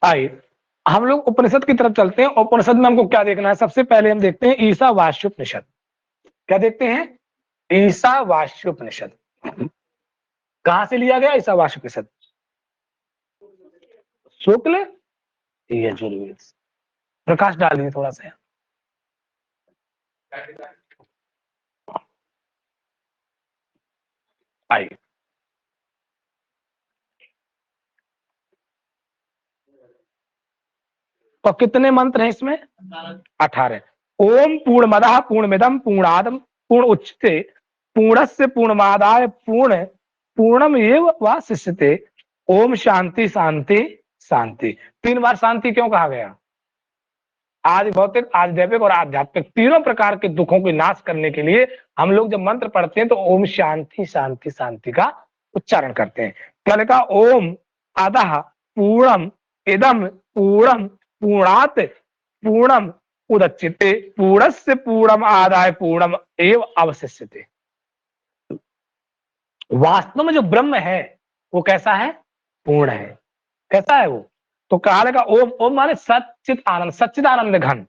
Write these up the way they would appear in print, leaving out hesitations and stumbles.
आइए हम लोग उपनिषद की तरफ चलते हैं। उपनिषद में हमको क्या देखना है? सबसे पहले हम देखते हैं ईशावास्योपनिषद। क्या देखते हैं? ईशावास्योपनिषद। कहां से लिया गया ईशावास्योपनिषद? शुक्ल यजुर्वेद। प्रकाश डालिए थोड़ा सा। आइए तो कितने मंत्र हैं इसमें? 18। ओम पूर्णमदः पूर्णमिदं पूर्णादम पूर्ण उच्यते पूर्णस्य पूर्णमादाय पूर्णमेव वाशिष्यते ओम शांति शांति शांति। 3 बार शांति क्यों कहा गया? आदि भौतिक, आदि दैविक और आध्यात्मिक तीनों प्रकार के दुखों को नाश करने के लिए हम लोग जब मंत्र पढ़ते हैं तो ओम शांति शांति शांति का उच्चारण करते हैं। क्या लिखा? ओम अदः पूर्णम इदम पूर्णम पूर्णात पूर्णम उदच्यते पूर्णस्य पूर्णम आदाय पूर्णम एव अवशिष्यते। वास्तव में जो ब्रह्म है वो कैसा है? पूर्ण है। कैसा है वो? तो कहा लगा ओम, ओम माने सच्चित आनंद, सच्चिद आनंद घन।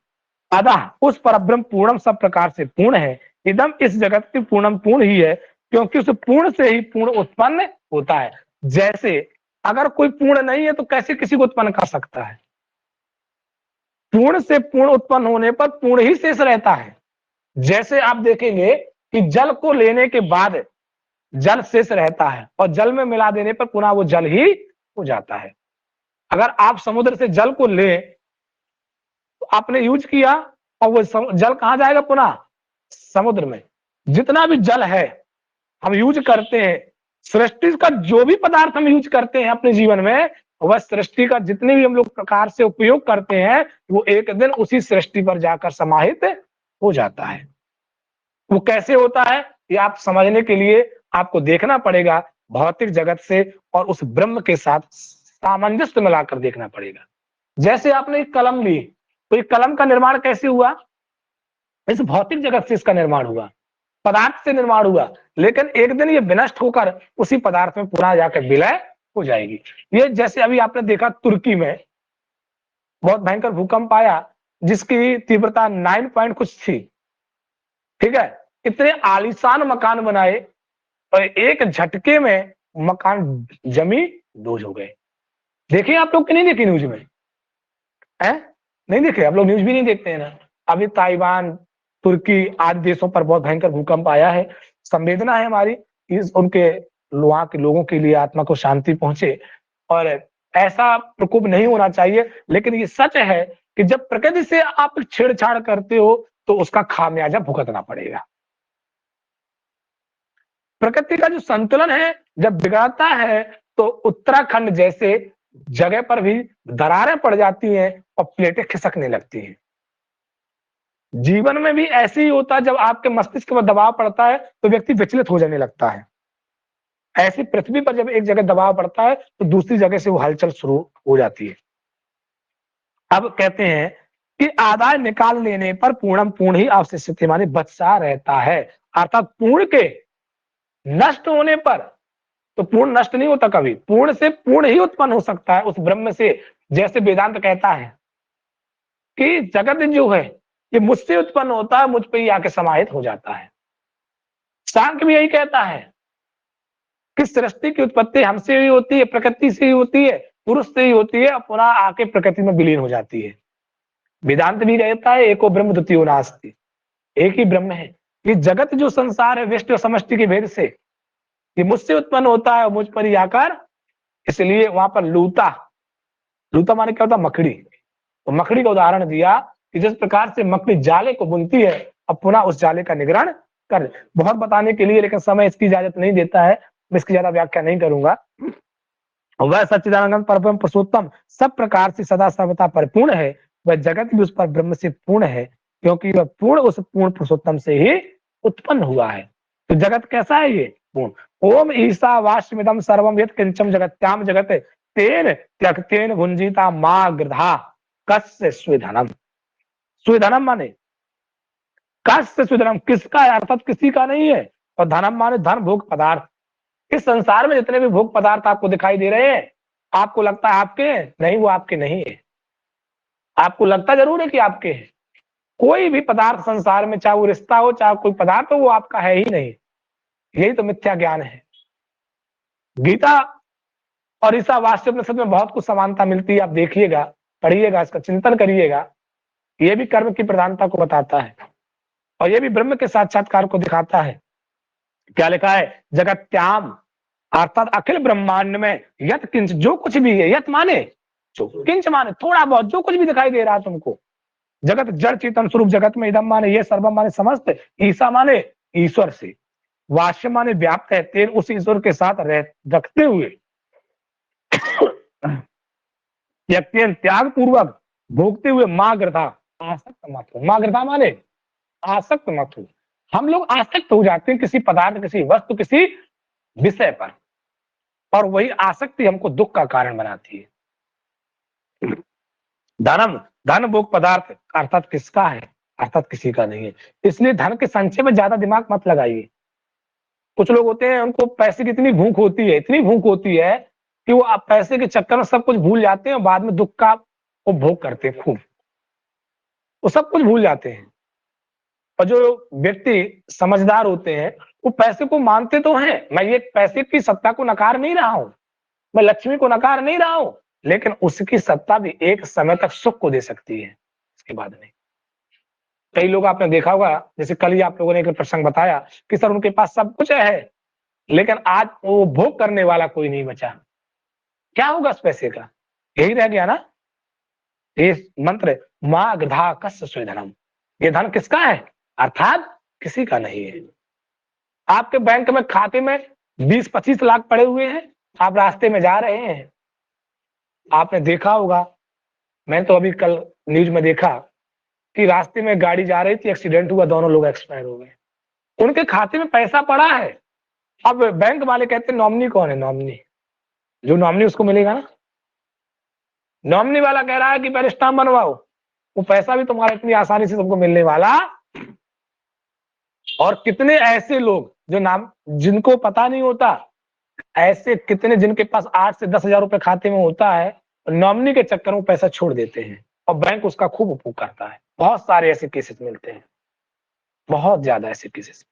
अतः उस परब्रह्म पूर्णम सब प्रकार से पूर्ण है। इदम इस जगत की पूर्णम पूर्ण ही है, क्योंकि उस पूर्ण से ही पूर्ण उत्पन्न होता है। जैसे अगर कोई पूर्ण नहीं है तो कैसे किसी को उत्पन्न कर सकता है? पूर्ण से पूर्ण उत्पन्न होने पर पूर्ण ही शेष रहता है। जैसे आप देखेंगे कि जल को लेने के बाद जल शेष रहता है और जल में मिला देने पर पुनः वो जल ही हो जाता है। अगर आप समुद्र से जल को ले तो आपने यूज किया और वो जल कहां जाएगा? पुनः समुद्र में। जितना भी जल है हम यूज करते हैं, सृष्टि का जो भी पदार्थ हम यूज करते हैं अपने जीवन में, वह सृष्टि का जितने भी हम लोग प्रकार से उपयोग करते हैं वो एक दिन उसी सृष्टि पर जाकर समाहित हो जाता है। वो कैसे होता है ये आप समझने के लिए आपको देखना पड़ेगा भौतिक जगत से और उस ब्रह्म के साथ सामंजस्य मिलाकर देखना पड़ेगा। जैसे आपने एक कलम ली तो एक कलम का निर्माण कैसे हुआ? इस भौतिक जगत से इसका निर्माण हुआ, पदार्थ से निर्माण हुआ, लेकिन एक दिन ये विनष्ट होकर उसी पदार्थ में पुनः जाकर विलय हो जाएगी। ये जैसे अभी आपने देखा तुर्की में बहुत भयंकर भूकंप आया जिसकी तीव्रता 9 पॉइंट कुछ थी। ठीक है, इतने आलीशान मकान बनाए और एक झटके में मकान जमी दोज हो गए। देखिए आप लोग कि नहीं देखे न्यूज में? है नहीं देखे? आप लोग न्यूज भी नहीं देखते हैं ना। अभी ताइवान, तुर्की आदि देशों पर बहुत भयंकर भूकंप आया है। संवेदना है हमारी इस उनके वहां के लोगों के लिए, आत्मा को शांति पहुंचे। और ऐसा प्रकोप नहीं होना चाहिए, लेकिन ये सच है कि जब प्रकृति से आप छेड़छाड़ करते हो तो उसका खामियाजा भुगतना पड़ेगा। प्रकृति का जो संतुलन है जब बिगड़ता है तो उत्तराखंड जैसे जगह पर भी दरारें पड़ जाती हैं और प्लेटें खिसकने लगती हैं। जीवन में भी ऐसे ही होता है, जब आपके मस्तिष्क पर दबाव पड़ता है तो व्यक्ति विचलित हो जाने लगता है। ऐसी पृथ्वी पर जब एक जगह दबाव पड़ता है तो दूसरी जगह से वो हलचल शुरू हो जाती है। अब कहते हैं कि आदाय निकाल लेने पर पूर्णम पूर्ण ही अवशिष्ट माने बचा रहता है। अर्थात पूर्ण के नष्ट होने पर, तो पूर्ण नष्ट नहीं होता कभी, पूर्ण से पूर्ण ही उत्पन्न हो सकता है उस ब्रह्म से। जैसे वेदांत कहता है कि जगत जो है ये मुझसे उत्पन्न होता है, मुझ पे ही आके समाहित हो जाता है। सांख्य भी यही कहता है कि सृष्टि की उत्पत्ति हमसे ही होती है, प्रकृति से ही होती है, पुरुष से ही होती है और पुनः आके प्रकृति में विलीन हो जाती है। वेदांत भी कहता है एको ब्रह्म द्वितीयो नास्ति, एक ही ब्रह्म है। ये जगत जो संसार है व्यष्टि और समष्टि के भेद से ये मुझसे उत्पन्न होता है, मुझ पर ही आकर, इसलिए वहां पर लूता, लूता माने क्या होता? मकड़ी। तो मकड़ी का उदाहरण दिया कि जिस प्रकार से मकड़ी जाले को बुनती है अब पुनः उस जाले का निग्रहण कर। बहुत बताने के लिए, लेकिन समय इसकी इजाजत नहीं देता है, मैं इसकी ज्यादा व्याख्या नहीं करूंगा। वह सच्चिदानंद परम पुरुषोत्तम सब प्रकार से सदा सर्वथा परिपूर्ण है। वह जगत भी उस पर ब्रह्म से पूर्ण है, क्योंकि वह पूर्ण उस पूर्ण पुरुषोत्तम से ही उत्पन्न हुआ है। तो जगत कैसा है? ये पूर्ण। ओम ईशावास्यमिदं सर्वम यत् किंचन जगत्याम जगत तेन त्यक्तेन भुंजीता मा गृधा कस्य स्वेधनम। स्वेधनम माने कस्य स्वेधनम, किसका है? अर्थात किसी का नहीं है। और धनम माने धन, भोग पदार्थ। इस संसार में जितने भी भोग पदार्थ आपको दिखाई दे रहे हैं आपको लगता है आपके हैं, नहीं वो आपके नहीं है। आपको लगता जरूर है कि आपके हैं। कोई भी पदार्थ संसार में, चाहे वो रिश्ता हो चाहे कोई पदार्थ हो, वो आपका है ही नहीं। यही तो मिथ्या ज्ञान है। गीता और ईसावास्य उपनिषद में बहुत कुछ समानता मिलती है। आप देखिएगा, पढ़िएगा, इसका चिंतन करिएगा। ये भी कर्म की प्रधानता को बताता है और ये भी ब्रह्म के साक्षात्कार को दिखाता है। क्या लिखा है? जगत्याम अर्थात अखिल ब्रह्मांड में यत किंच, जो कुछ भी है, यत माने जो, किंच माने थोड़ा बहुत, जो कुछ भी दिखाई दे रहा है तुमको, जगत जड़ चेतन स्वरूप जगत में, इदम माने ये, सर्वम माने समस्त, ईसा माने ईश्वर से, वाष्य माने व्याप्त है, तेन उस ईश्वर के साथ रखते हुए यज्ञ त्याग पूर्वक भोगते हुए माँ ग्रथा आसक्त मत हो। माँ ग्रथा माने आसक्त मत हो। हम लोग आसक्त हो जाते हैं किसी पदार्थ, किसी वस्तु, किसी विषय पर, और वही आसक्ति हमको दुख का कारण बनाती है। धनम, धन भोग पदार्थ अर्थात किसका है? अर्थात किसी का नहीं है। इसलिए धन के संचय में ज्यादा दिमाग मत लगाइए। कुछ लोग होते हैं, उनको पैसे की इतनी भूख होती है, इतनी भूख होती है कि वो पैसे के चक्कर में सब कुछ भूल जाते हैं और बाद में दुख का वो भोग करते हैं खूब। वो सब कुछ भूल जाते हैं। और जो व्यक्ति समझदार होते हैं वो पैसे को मानते तो हैं, मैं ये पैसे की सत्ता को नकार नहीं रहा हूं, मैं लक्ष्मी को नकार नहीं रहा हूं, लेकिन उसकी सत्ता भी एक समय तक सुख को दे सकती है, इसके बाद नहीं। कई लोग आपने देखा होगा, जैसे कल ही आप लोगों ने एक प्रसंग बताया कि सर उनके पास सब कुछ है, लेकिन आज वो भोग करने वाला कोई नहीं बचा। क्या होगा इस पैसे का? यही रह गया ना ये मंत्र, माँ गधा कस्य स्वेधनम। ये धन किसका है? अर्थात किसी का नहीं है। आपके बैंक में खाते में 20-25 लाख पड़े हुए हैं, आप रास्ते में जा रहे हैं, आपने देखा होगा, मैंने तो अभी कल न्यूज में देखा कि रास्ते में गाड़ी जा रही थी, एक्सीडेंट हुआ, दोनों लोग एक्सपायर हो गए। उनके खाते में पैसा पड़ा है। अब बैंक वाले कहते हैं नॉमिनी कौन है? नॉमिनी, जो नॉमिनी उसको मिलेगा ना। नॉमिनी वाला कह रहा है कि पहले स्टाम्प बनवाओ, वो पैसा भी तुम्हारा इतनी आसानी से तुमको मिलने वाला। और कितने ऐसे लोग जो नाम, जिनको पता नहीं होता, ऐसे कितने जिनके पास 8 से 10 हजार रुपए खाते में होता है, नॉमिनी के चक्कर में पैसा छोड़ देते हैं और बैंक उसका खूब उपयोग करता है। बहुत सारे ऐसे केसेस मिलते हैं, बहुत ज्यादा ऐसे केसेस।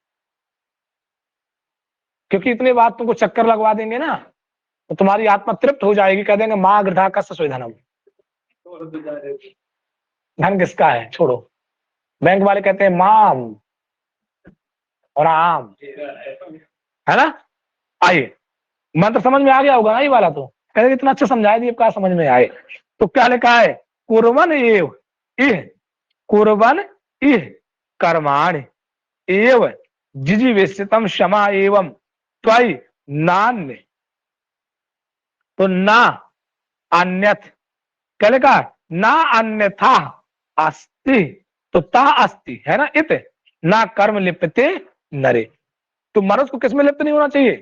क्योंकि इतने बात तुमको चक्कर लगवा देंगे ना, तो तुम्हारी आत्मा तृप्त हो जाएगी, कह देंगे माँ गृधा कस्य स्वेधनम। धन किसका है? छोड़ो। बैंक वाले कहते हैं माम और आम, है ना। आइए, मंत्र समझ में आ गया होगा ना ये वाला? तो कहते इतना अच्छा समझाया दिए, क्या समझ में आए? तो क्या लिखा है? कुर्बन एव इह, कुर्बन इह कर्माण एव जिजीवेशितम क्षमा एवं त्वयि नान्य। तो ना अन्यथ, क्या लिखा है? ना अन्यथा अस्ति, तो ता अस्ति है ना, इत ना कर्म लिप्यते नरे। तो मनुष्य को किसमें लिप्त नहीं होना चाहिए?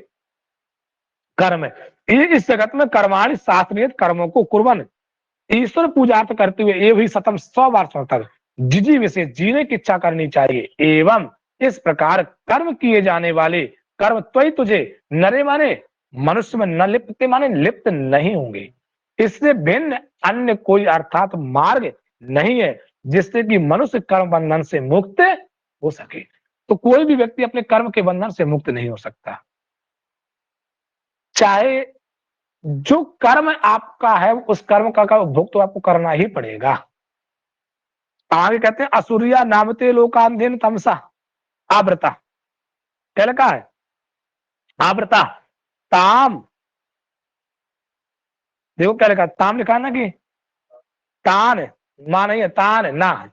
कर्म है। इस जगत में कर्माणि शास्त्रीय कर्मों को कुर्बन, ईश्वर पूजार्थ करते हुए ये भी सतम 100 बार तक जिजी विशेष जीने की इच्छा करनी चाहिए। एवं इस प्रकार कर्म किए जाने वाले कर्म त्वयि तुझे नरे माने मनुष्य में न लिप्त माने लिप्त नहीं होंगे। इससे भिन्न अन्य कोई अर्थात मार्ग नहीं है जिससे कि मनुष्य कर्म बंधन से मुक्त हो सके। तो कोई भी व्यक्ति अपने कर्म के बंधन से मुक्त नहीं हो सकता, चाहे जो कर्म आपका है उस कर्म का भोग तो आपको करना ही पड़ेगा। आगे कहते हैं असुरिया नामते लोकांधीन तमसा आवृता। क्या लिखा है? आवृता ताम, देखो क्या लिखा, ताम लिखा है ना कि तान, मां नहीं है, तान ना,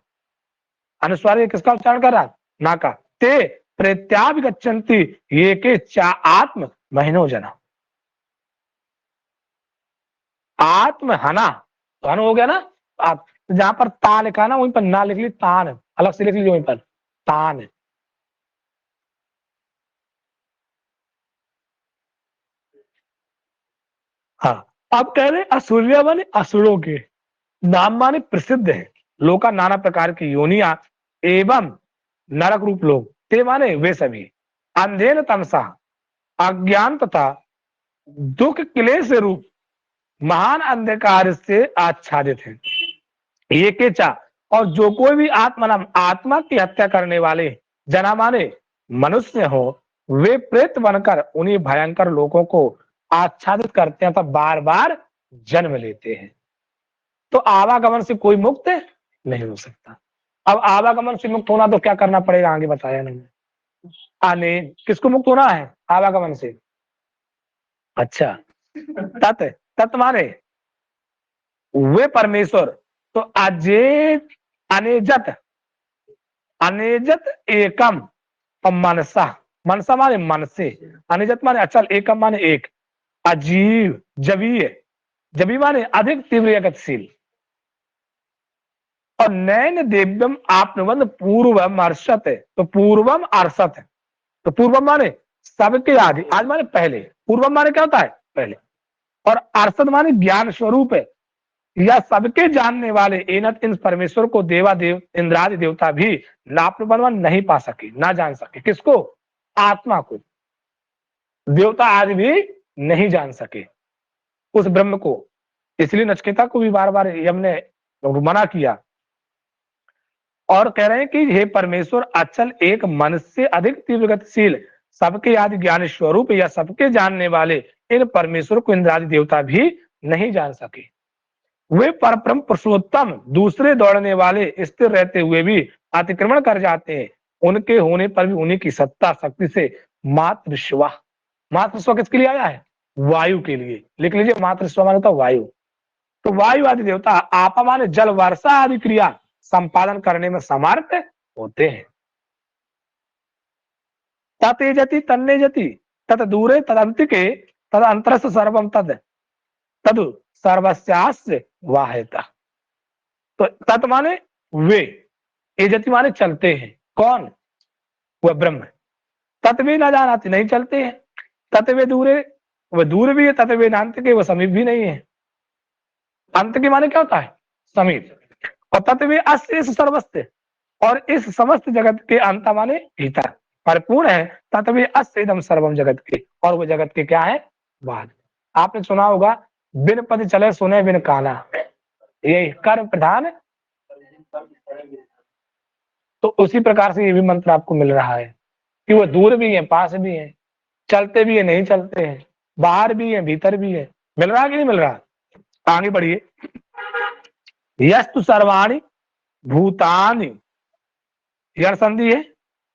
अनुस्वार किसका उच्चारण कर रहा? ना का। ते प्रत्याभिगच्छन्ति ये के चा आत्म महीनो जना। आत्म हना, तो हन हो गया ना। आप जहां पर ता लिखा ना वहीं पर ना लिख ली, तान अलग से लिख लीजिए वहीं पर, तान। हाँ, अब कह रहे असुरिया माने असुरों के, नाम माने प्रसिद्ध है, लोका नाना प्रकार की योनिया एवं नरक रूप लोग, ते माने वे सभी, अंधेन तमसा अज्ञान तथा दुख क्लेश रूप महान अंधकार से आच्छादित है। ये केचा, और जो कोई भी आत्मा की हत्या करने वाले जना माने मनुष्य हो, वे प्रेत बनकर उन्हीं भयंकर लोगों को आच्छादित करते हैं, तो बार बार जन्म लेते हैं। तो आवागमन से कोई मुक्त नहीं हो सकता। अब आवागमन से मुक्त होना तो क्या करना पड़ेगा, आगे बताया नहीं। आने किसको मुक्त होना है आवागमन से? अच्छा, तत् तत् माने वे परमेश्वर। तो अजेत अनेजत, अनेजत एकम, और मनसा, मनसा माने मन से, अनेजत माने अचल, एकम माने एक, अजीव जवीय, जबी माने अधिक तीव्र गतिशील, और नैन दिव्यम आपनुबंध पूर्वम अर्षत, तो पूर्वम अर्षत, तो पूर्वम माने सबके आदि, आज माने पहले, पूर्वम माने क्या होता है पहले, और अर्षद माने ज्ञान स्वरूप है, या सबके जानने वाले एनत इन परमेश्वर को देवा देव इंद्रादि देवता भी नापन नहीं पा सके, ना जान सके। किसको? आत्मा को। देवता आज भी नहीं जान सके उस ब्रह्म को। इसलिए नचिकेता को भी बार बार यम ने मना किया, और कह रहे हैं कि हे परमेश्वर अचल एक मन से अधिक तीव्र गतिशील, सबके आदि ज्ञान स्वरूप या सबके जानने वाले इन परमेश्वर को इंद्रादि देवता भी नहीं जान सके। वे परब्रह्म पुरुषोत्तम दूसरे दौड़ने वाले स्थिर रहते हुए भी अतिक्रमण कर जाते हैं, उनके होने पर भी उन्हीं की सत्ता शक्ति से मातृस्वा, मातृस्वा किसके लिए आया है? वायु के लिए। लिख लीजिए, मातृस्वा माने तो वायु। तो वायु आदि देवता आपा माने जल वर्षा आदि क्रिया संपादन करने में समर्थ होते हैं। ततेजति तन्नेजति तत दूरे तदंतिके तद अंतरस्थ सर्वम तद तद सर्वस्यास्य वाहयता। तो तत् माने वे, एजति माने चलते हैं, कौन? वह ब्रह्म। तत्वे न जानाति, नहीं चलते हैं। तत्वे दूरे, वह दूर भी है, तत्वे नांत के, वह समीप भी नहीं है। अंत के माने क्या होता है? समीप। और तत्वे अस्य इस सर्वस्व, और इस समस्त जगत के अंत माने भीतर परिपूर्ण है। तत्वे अस्य इदम सर्वम जगत के, और वो जगत के क्या है? बाद। आपने सुना होगा, बिन पद चले सुने बिन काना, ये कर्म प्रधान। तो उसी प्रकार से ये भी मंत्र आपको मिल रहा है कि वो दूर भी है, पास भी है, चलते भी है, नहीं चलते हैं, बाहर भी है, भीतर भी है। मिल रहा है कि नहीं मिल रहा? आगे बढ़िए। यस्तु सर्वाणि भूतानि, यह संधि है,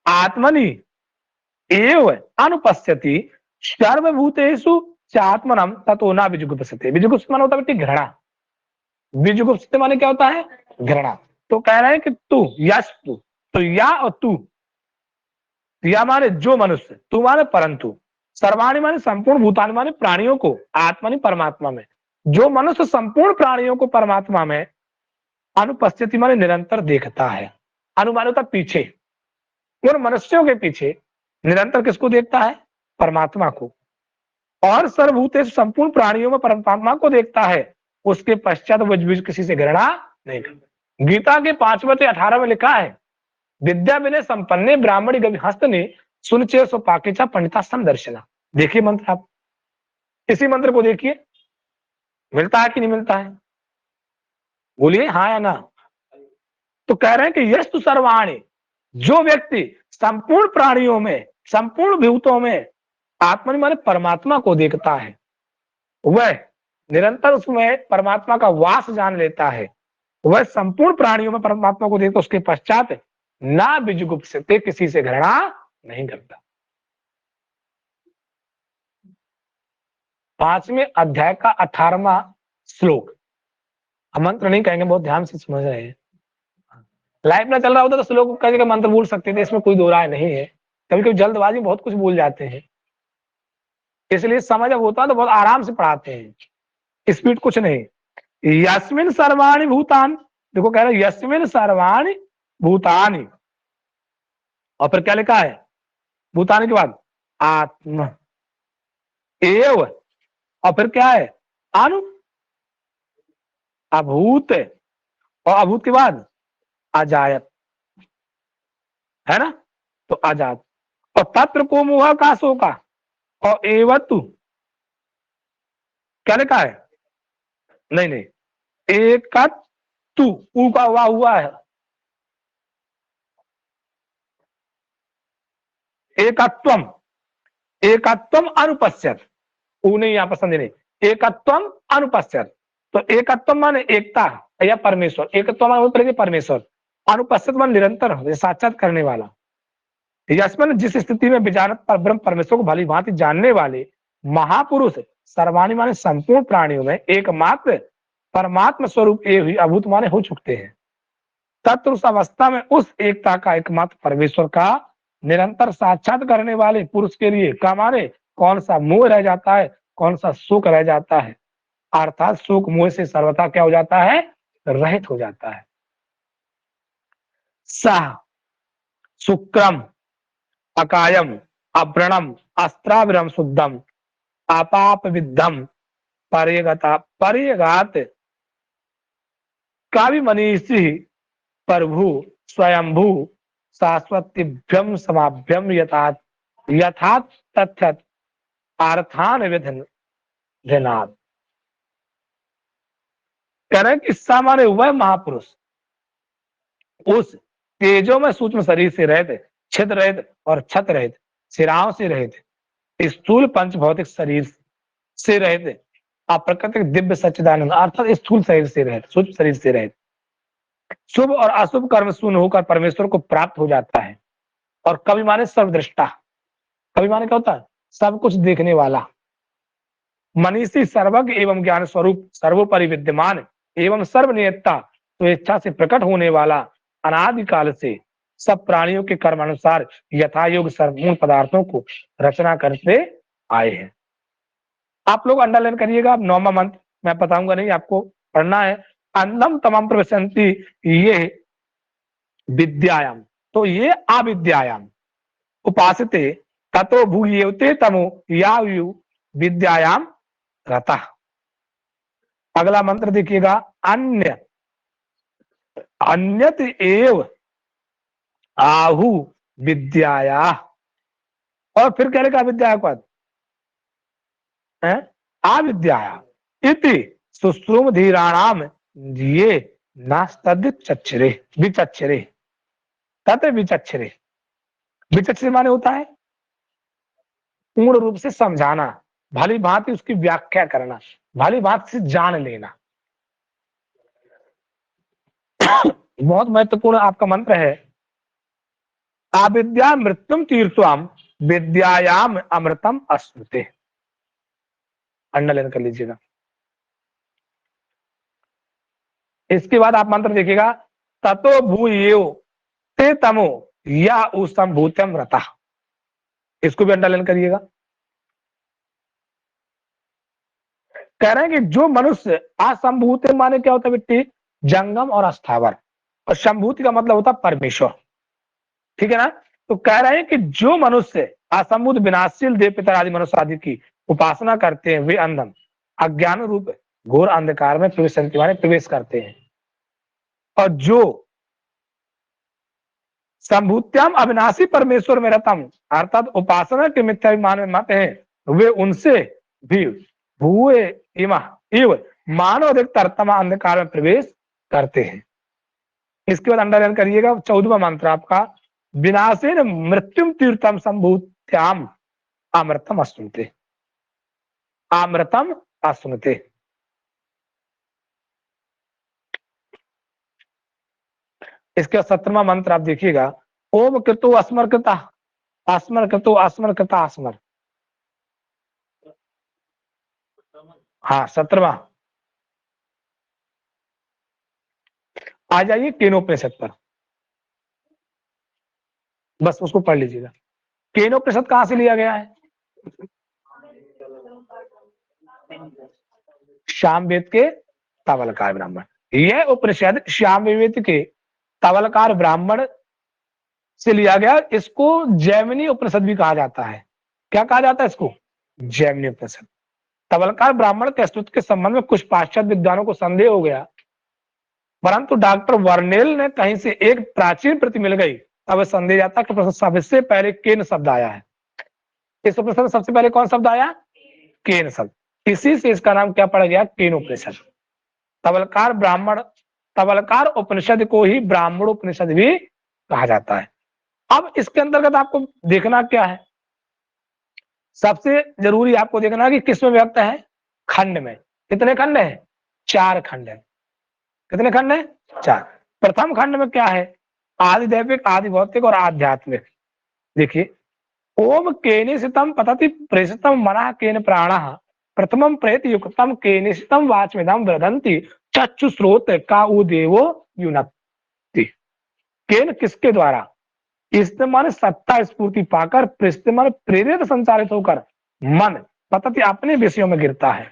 आत्मनि एव अनुपस्यति सर्वभूतेषु चात्मनम ततो न विजुगुप्सते। विजुगुप्स माने होता है बेटी घृणा। विजुगुप्सते माने क्या होता है? घृणा। तो कह रहे हैं कि तू, यश तू, तो या और तू, या माने जो मनुष्य, तू माने परंतु, सर्वाणी माने संपूर्ण, भूतानि माने प्राणियों को, आत्मा नहीं परमात्मा में, जो मनुष्य संपूर्ण प्राणियों को परमात्मा में अनुपस्थिति माने निरंतर देखता है। अनुमान होता पीछे, उन मनुष्यों के पीछे निरंतर किसको देखता है? परमात्मा को। और सर्वभूतेषु संपूर्ण प्राणियों में परमात्मा को देखता है, उसके पश्चात वह किसी से घृणा नहीं करता। गीता के 5-18 में लिखा है, विद्या विनय संपन्ने ब्राह्मणी गवि हस्तने सुनचे सो पाकेचा पंडिता संदर्शना। देखिए मंत्र आप, इसी मंत्र को देखिए, मिलता है कि नहीं मिलता है? बोलिए हाँ या ना। तो कह रहे हैं कि यस्तु सर्वाणि, जो व्यक्ति संपूर्ण प्राणियों में, संपूर्ण भूतों में आत्मा माने परमात्मा को देखता है, वह निरंतर उसमें परमात्मा का वास जान लेता है, वह संपूर्ण प्राणियों में परमात्मा को देखता, उसके पश्चात ना विजुगुप्सते, किसी से घृणा नहीं करता। 5वें अध्याय का 18वां श्लोक। मंत्र नहीं कहेंगे, बहुत ध्यान से समझ रहे हैं। लाइव ना चल रहा होता तो श्लोक का मंत्र बोल सकते थे, इसमें कोई दो राय नहीं है। कभी कभी जल्दबाजी में बहुत कुछ बोल जाते हैं, इसलिए समझ अब होता है तो बहुत आराम से पढ़ाते हैं, स्पीड कुछ नहीं। यस्मिन सर्वाणि भूतान, देखो कह रहे यस्मिन सर्वाणि भूतानि, और फिर क्या लिखा है? भूतानि के बाद आत्मा एव, और फिर क्या है? अनु अभूत, और अभूत के बाद अजायत, है ना? तो अजात, और तत्र को मुह का शोका, और एवतु क्या लिखा है? नहीं नहीं, एकत्तु ऊ का हुआ है, एकत्वम, एकत्वम अनुपश्यत, ऊ नहीं यहाँ पर समझे नहीं, एकत्वम अनुपश्यत। तो एकत्व माने एकता या परमेश्वर, एकत्व माने परमेश्वर, अनुपस्थित मान निरंतर साक्षात करने वाला। यस्मिन जिस स्थिति में विजानत पर ब्रह्म परमेश्वर को भली भांति जानने वाले महापुरुष सर्वाणी माने संपूर्ण प्राणियों में एकमात्र परमात्मा स्वरूप अभूत माने हो चुकते हैं। तत्व उस अवस्था में उस एकता का एकमात्र परमेश्वर का निरंतर साक्षात करने वाले पुरुष के लिए का माने कौन सा मोह रह जाता है, कौन सा सुख रह जाता है, अर्थात सुख मोह से सर्वथा क्या हो जाता है, रहित हो जाता है। सह शुक्रम अकायम अव्रणम अस्त्राविरम शुद्धम आपाप विद्धम पर्यगात काव्य मनीषी प्रभु स्वयंभू शाश्वतिभ्यम समाभ्यम यथात तथ्यत अर्थान विधन ध्यानात्। कह रहे कि सामान्य वह महापुरुष उस तेजो में सूक्ष्म शरीर से रहित, छिद्र रहित और छत रहित, सिराओं से रहित, स्थूल पंच भौतिक शरीर से रहित, अप्राकृतिक दिव्य सच्चिदानंद अर्थात स्थूल शरीर से रहित, सूक्ष्म शरीर से रहित, शुभ और अशुभ कर्म शून्य होकर परमेश्वर को प्राप्त हो जाता है। और कवि माने सर्वदृष्टा, कवि माने क्या होता है, सब कुछ देखने वाला, मनीषी सर्वज्ञ एवं ज्ञान स्वरूप, सर्वोपरि विद्यमान एवं सर्वनियता, तो इच्छा से प्रकट होने वाला, अनादिकाल से सब प्राणियों के कर्मानुसार यथायोग सर्वपूर्ण पदार्थों को रचना करते आए हैं। आप लोग अंडरलाइन करिएगा। 9वां मंत्र मैं बताऊंगा नहीं, आपको पढ़ना है। अन्नम तमम प्रवसंति ये विद्यायाम, तो ये अविद्यायाम उपासते ततो भूयेवते तमो यायु विद्यायाम रतः। अगला मंत्र देखिएगा, अन्य अन्यत एव आहु विद्याया, और फिर कह लेगा विद्या पद अविद्याया इति सुश्रुम धीराणाम ये नास्तदिचक्षरे विचक्षरे तत् विचक्षरे। विचक्षरे माने होता है पूर्ण रूप से समझाना, भली भांति उसकी व्याख्या करना, भली भांति से जान लेना। बहुत महत्वपूर्ण आपका मंत्र है। अविद्या मृत्युम तीर्थ्वाम विद्यायाम अमृतम अश्नुते। अंडरलाइन कर लीजिएगा। इसके बाद आप मंत्र देखिएगा, ततो भूयो ते तमो या उसंभूतम रता। इसको भी अंडरलाइन करिएगा। कह रहे हैं कि जो मनुष्य असंभूत माने क्या होता है बेटी, जंगम और अस्थावर, और संभूति का मतलब होता है परमेश्वर, ठीक है ना। तो कह रहे हैं कि जो मनुष्य असंभूत विनाशशील देव पितर आदि मनुष्य आदि की उपासना करते हैं, वे अंधम अज्ञान रूप घोर अंधकार में प्रवेश करते हैं। और जो संभूत्याम अविनाशी परमेश्वर में रतम अर्थात उपासना के मिथ्याभिमान में मत हैं, वे उनसे भी भूए इव मानव अधिकतर तमा अंधकार में प्रवेश करते हैं। इसके बाद अंडरलाइन करिएगा 14वां मंत्र आपका, विनाशेन मृत्युम तीर्थम संभूत्याम अमृतम अश्नुते। अमृतम अश्नुते। इसके 17वां मंत्र आप देखिएगा, ओम कृतो अस्मर कृता अस्मर कृतो अस्मर कृता अस्मर। हाँ 17वां। आ जाइए केनोपनिषद पर, बस उसको पढ़ लीजिएगा। केनोपनिषद कहां से लिया गया है, सामवेद के तवलकार ब्राह्मण। यह उपनिषद सामवेद के तवलकार ब्राह्मण से लिया गया। इसको जैमिनी उपनिषद भी कहा जाता है। क्या कहा जाता है इसको, जैमिनी उपनिषद। तवलकार ब्राह्मण के अस्तित्व के संबंध में कुछ पाश्चात्य विद्वानों को संदेह हो गया, परंतु डॉक्टर वर्नेल ने कहीं से एक प्राचीन प्रति मिल गई, अब संदेह जाता कि सबसे पहले केन शब्द आया है। इस उपनिषद में सबसे पहले कौन शब्द आया, केन शब्द। इसी से इसका नाम क्या पड़ गया, केनोपनिषद। तबलकार ब्राह्मण, तबलकार उपनिषद को ही ब्राह्मण उपनिषद भी कहा जाता है। अब इसके अंतर्गत आपको देखना क्या है, सबसे जरूरी आपको देखना है कि किस में व्यक्त है, खंड में। कितने खंड है, 4 खंड है। कितने खंड है, 4। प्रथम खंड में क्या है, आदि दैविक, आदि भौतिक और आध्यात्मिक। देखिए, ओम केनिशितम पतति प्रेषितम मनः केन प्राणः प्रथमम प्रेत युक्तम केनिशितम वाचमिदम वदन्ति चक्षु स्रोत का उदेवो युनक्ति। केन किसके द्वारा, इस्तेमाल सत्ता स्फूर्ति पाकर, इस्तेमाल प्रेरित संचालित होकर मन पतति अपने विषयों में गिरता है,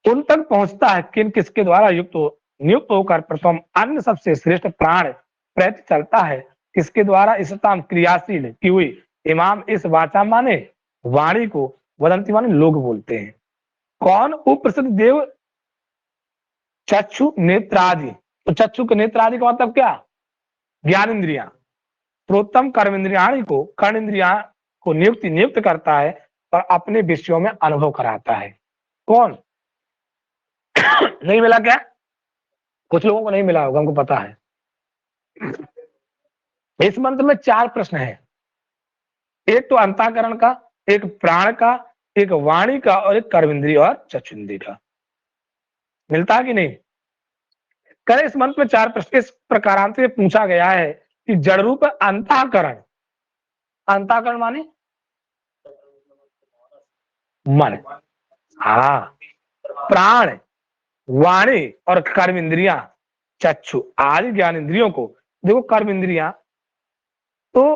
उन तक पहुंचता है। किन किसके द्वारा युक्त हो, नियुक्त होकर प्रथम अन्य सबसे श्रेष्ठ प्राण प्रयत्न चलता है, किसके द्वारा, इसताम क्रियाशील की हुई इमाम इस वाचा माने वाणी को, वदंती माने लोग बोलते हैं। कौन, उप्रसिद्ध देव चक्षु नेत्रादि। तो चक्षु के नेत्रादि का मतलब क्या, ज्ञान इंद्रिया। प्रोत्तम कर्म इंद्रियाणी को, कर्ण इंद्रिया को नियुक्त करता है और अपने विषयों में अनुभव कराता है। कौन, नहीं मिला क्या, कुछ लोगों को नहीं मिला होगा, हमको पता है। इस मंत्र में 4 प्रश्न है, एक तो अंतःकरण का, एक प्राण का, एक वाणी का और एक कर्मेंद्रिय और चक्षुंद्रिय का। मिलता है कि नहीं। करे इस मंत्र में 4 प्रश्न इस प्रकार से पूछा गया है कि जड़ रूप अंतःकरण, अंतःकरण माने मन, हाँ, प्राण, वाणी और कर्म इंद्रिया, चक्षु आदि ज्ञान इंद्रियों को। देखो कर्म इंद्रिया, तो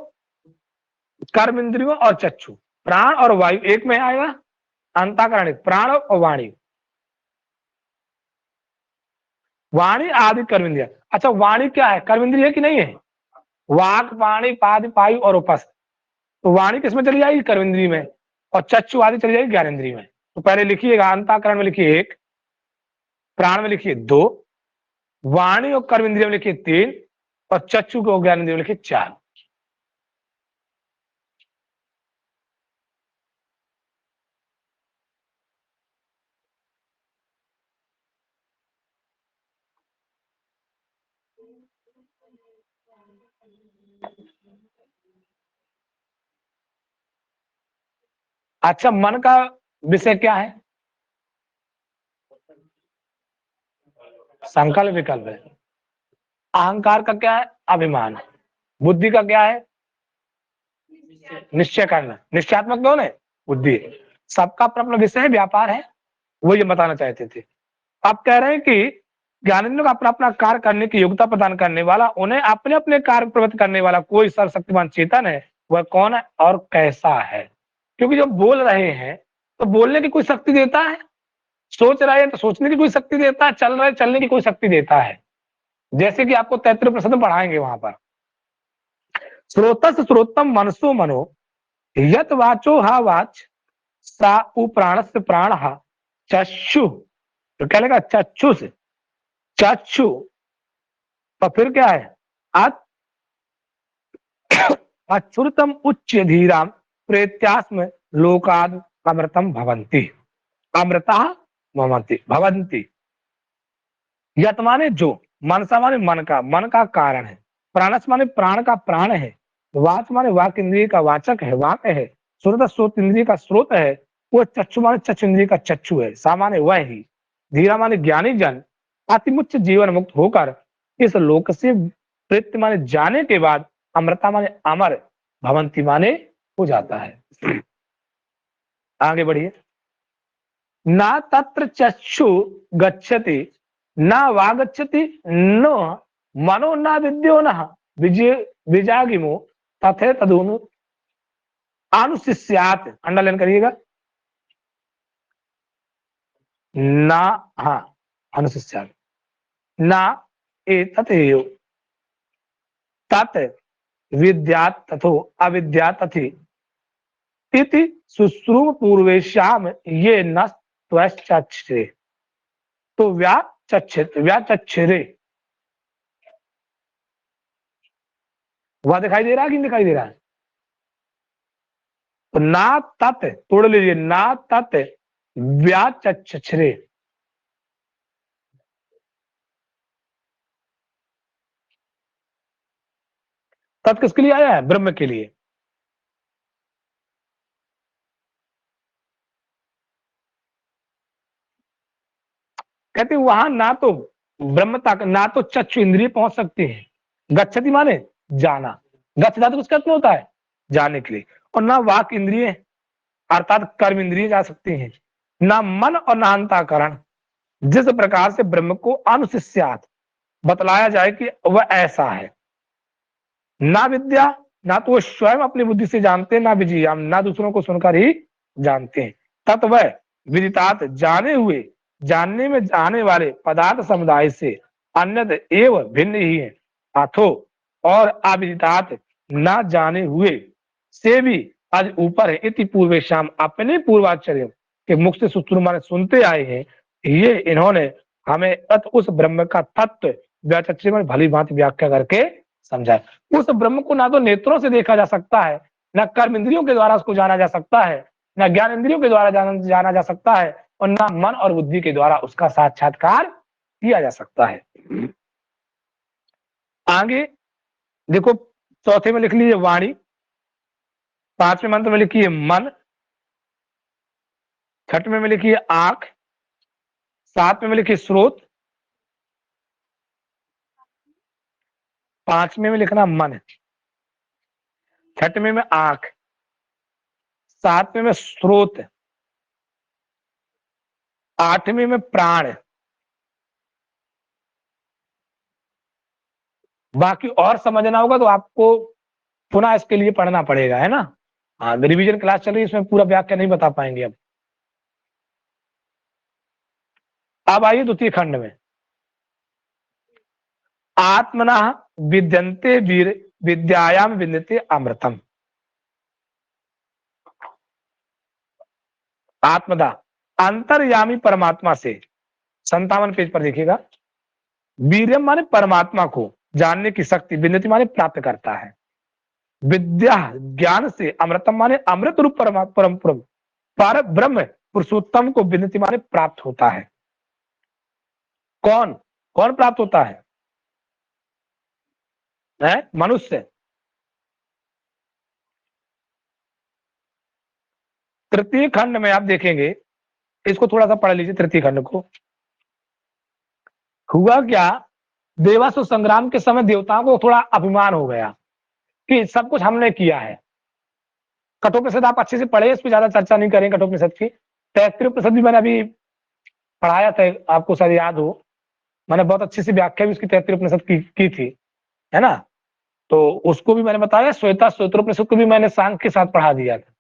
कर्म इंद्रियों और चक्षु, प्राण और वायु एक में आएगा, अंतःकरण प्राण और वाणी, वाणी आदि कर्म इंद्रिया। अच्छा, वाणी क्या है, कर्म इंद्रिय है कि नहीं है, वाक पाणी पाद पायु और उपस्थ। तो वाणी किसमें चली जाएगी, कर्म इंद्रिय में, और चक्षु आदि चली जाएगी ज्ञान इंद्रिय में। तो पहले लिखिएगा, अंतःकरण में लिखिए 1, प्राण में लिखिए 2, वाणी और कर्म इंद्रिय में लिखिए 3 और चक्षु को ज्ञान इंद्रिय में लिखिए 4। अच्छा, मन का विषय क्या है, संकल्प विकल्प है। अहंकार का क्या है, अभिमान। बुद्धि का क्या है, निश्चय करना। निश्चयात्मक कौन है, बुद्धि। सबका अपना अपना विषय है, व्यापार है, वो ये बताना चाहते थे। आप कह रहे हैं कि ज्ञानेंद्र को अपना अपना कार्य करने की योग्यता प्रदान करने वाला, उन्हें अपने अपने कार्य प्रवृत्त करने वाला कोई सर्वशक्तिमान चेतन है, वह कौन है और कैसा है। क्योंकि जब बोल रहे हैं तो बोलने की कोई शक्ति देता है, सोच रहे हैं तो सोचने की कोई शक्ति देता है, चल रहे चलने की कोई शक्ति देता है। जैसे कि आपको 33% पढ़ाएंगे वहां पर, श्रोतस श्रोतम मनसो मनो यत वाचो हा वाच सा उ प्राणस्य प्राण चक्षु। तो क्या लेगा, चक्षु से, चक्षु। और फिर क्या है, अच्युतम उच्च धीराम प्रेत्यास्म लोकाद अमृतम भवंती, अमृता भवंती। यत माने जो, मनसा माने मन का कारण है, प्राणस माने प्राण का प्राण है, वाच माने वाक इंद्रिय का वाचक है, वाक है, श्रोत श्रोत इंद्रिय का स्रोत है, वो चक्षु माने चक्षु इंद्रिय का चक्षु है, सामान्य वह ही, धीरा माने ज्ञानी जन अतिमुच्च जीवन मुक्त होकर इस लोक से प्रेत्य माने जाने के बाद, अमृता माने अमर, भवंती माने हो जाता है। आगे बढ़िए, ना तत्र चक्षु गच्छति न वागच्छति न मनो न विद्यो न विजागिमो तथे तदुनु अनुशिष्यात। अंडरलाइन करिएगा, ना, हाँ, अनुशिष्यात, ना एततेयो तत् विद्यात तथो अविद्यात तथि इति सुश्रुम पूर्वेश्याम ये न त्वश्चक्षरे। तो व्याचक्षरे, वह दिखाई दे रहा है कि नहीं दिखाई दे रहा है। तो ना तत् तोड़ लीजिए, ना तत् व्याचक्षरे, तत् किसके लिए आया है? ब्रह्म के लिए। कहते वहां ना तो ब्रह्म तक ना तो चक्षु इंद्रिय पहुंच सकती है, गच्छति माने जाना, गच्छ धातु किसका अर्थ में होता है? जाने के लिए। और ना वाक इंद्रिय अर्थात कर्म इंद्रिय जा सकती हैं, ना मन और ना अंतःकरण। जिस प्रकार से ब्रह्म को अनुशिष्यात बतलाया जाए कि वह ऐसा है, ना विद्या, ना तो वो स्वयं अपनी बुद्धि से जानते हैं, ना विजयाम, ना दूसरों को सुनकर ही जानते हैं। तत् वह विदितात जाने हुए, जानने में आने वाले पदार्थ समुदाय से अन्यत एव भिन्न ही है, अथो और अविदितात ना जाने हुए से भी आज ऊपर है। इति पूर्वे शाम अपने पूर्वाचार्यों के मुख से सुश्रुमा ने सुनते आए हैं, ये इन्होंने हमें उस ब्रह्म का तत्व व्याचक्षे में भली भांति व्याख्या करके समझाया। उस ब्रह्म को ना तो नेत्रों से देखा जा सकता है, ना कर्म इंद्रियों के द्वारा उसको जाना जा सकता है, ना ज्ञान इंद्रियों के द्वारा जाना जा सकता है, और ना मन और बुद्धि के द्वारा उसका साक्षात्कार किया जा सकता है। आगे देखो, चौथे में लिख लीजिए वाणी, पांचवें मंत्र में लिखिए मन, छठवें में लिखिए आंख, सातवें में लिखिए स्रोत, पांचवें में लिखना मन, छठवें में आंख, सातवें में स्रोत, आठवीं में प्राण। बाकी और समझना होगा तो आपको पुनः इसके लिए पढ़ना पड़ेगा, है ना। हाँ, रिवीजन क्लास चल रही है, इसमें पूरा व्याख्या नहीं बता पाएंगे। अब आइए द्वितीय खंड में। आत्मना विद्यन्ते वीर विद्यायाम विद्यते अमृतम। आत्मदा अंतर्यामी परमात्मा से, 57 पेज पर देखिएगा। वीर्यम माने परमात्मा को जानने की शक्ति, विद्यते माने प्राप्त करता है, विद्या ज्ञान से, अमृतम माने अमृत रूप परम पर ब्रह्म पुरुषोत्तम को विद्यते माने प्राप्त होता है। कौन कौन प्राप्त होता है? मनुष्य। तृतीय खंड में आप देखेंगे, इसको थोड़ा सा पढ़ लीजिए तृतीय खंड को। हुआ क्या, देवासुर संग्राम के समय देवताओं को थोड़ा अभिमान हो गया कि सब कुछ हमने किया है। कठोपनिषद आप अच्छे से पढ़े, इस पर ज्यादा चर्चा नहीं करेंगे कठोपनिषद की। तैत्तिरीयोपनिषद भी मैंने अभी पढ़ाया था, आपको शायद याद हो, मैंने बहुत अच्छी सी व्याख्या भी उसकी तैत्तिरीयोपनिषद की थी, है ना। तो उसको भी मैंने बताया। श्वेतोपनिषद को भी मैंने सांख्य के साथ पढ़ा दिया था,